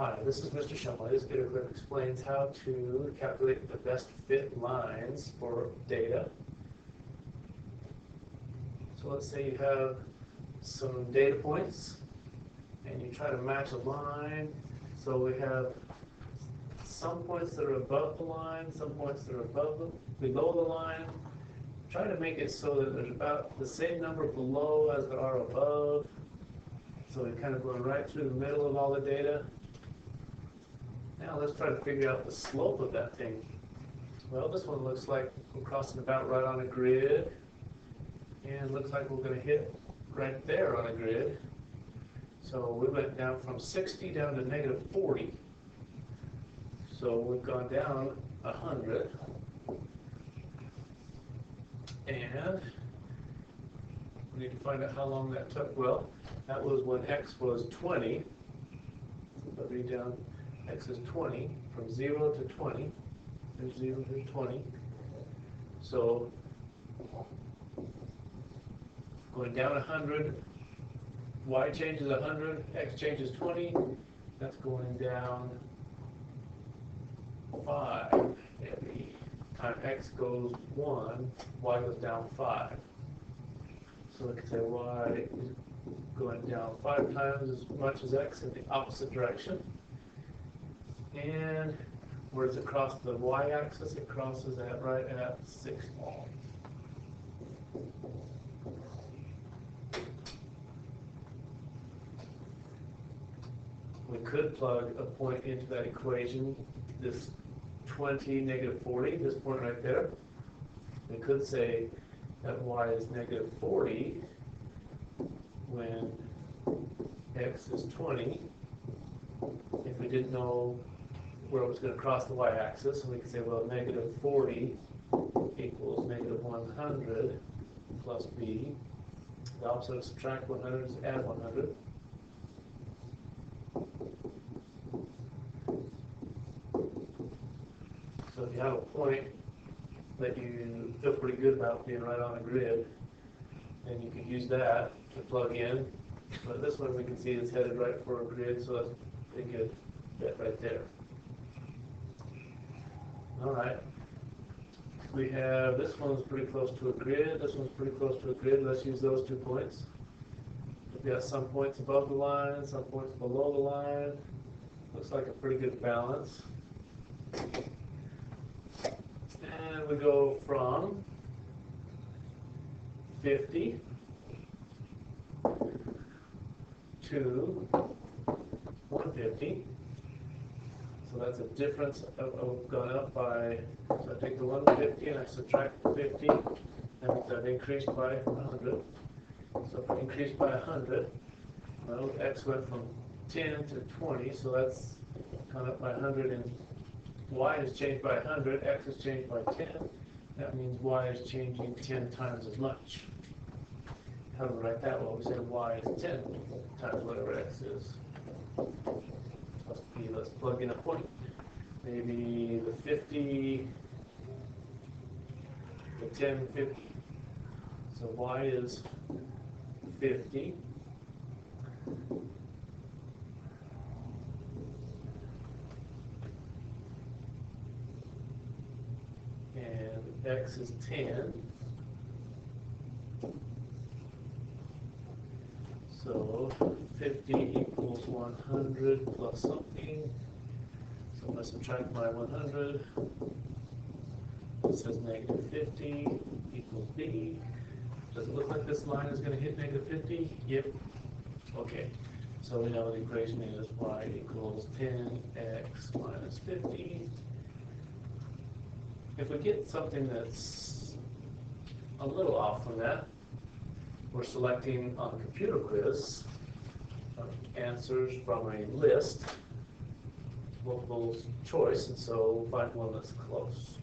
Hi, this is Mr. Shumway. This video clip explains how to calculate the best fit lines for data. So let's say you have some data points and you try to match a line. So we have some points that are above the line, some points that are below the line. Try to make it so that there's about the same number below as there are above. So we're kind of going right through the middle of all the data. Now let's try to figure out the slope of that thing. Well, this one looks like we're crossing about right on a grid, and looks like we're going to hit right there on a grid. So we went down from 60 down to negative 40. So we've gone down 100. And we need to find out how long that took. Well, that was when x was 20. So read down, x is 20, from 0 to 20. There's 0 to 20. So going down 100, y changes 100, x changes 20. That's going down 5. Every time x goes 1, y goes down 5. So we can say y is going down 5 times as much as x in the opposite direction. And where does it cross the y-axis? It crosses right at 60. We could plug a point into that equation, this 20, negative 40, this point right there. We could say that y is negative 40 when x is 20. If we didn't know where it was going to cross the y-axis, we could say, well, negative 40 equals negative 100 plus b. The opposite of subtract 100 is add 100. So if you have a point that you feel pretty good about being right on a grid, then you could use that to plug in. But this one we can see is headed right for a grid, so that's a pretty good fit right there. All right. We have, this one's pretty close to a grid, this one's pretty close to a grid. Let's use those 2 points. We've got some points above the line, some points below the line. Looks like a pretty good balance. And we go from 50 to 150. So that's a difference of gone up by, so I take the 150 and I subtract the 50. That means I've increased by 100. So if I increased by 100, well, x went from 10 to 20, so that's gone up by 100, and y has changed by 100, x has changed by 10. That means y is changing 10 times as much. How do we write that? Well, we say y is 10 times whatever x is. Let's plug in a point. Maybe the 50, the 10, 50. So y is 50. And x is 10. So 50 equals 100 plus something. So I'm going to subtract my 100. It says negative 50 equals b. Does it look like this line is going to hit negative 50? Yep. Okay. So we know the equation is y equals 10x minus 50. If we get something that's a little off from that, we're selecting on the computer quiz answers from a list, multiple choice, and so we'll find one that's close.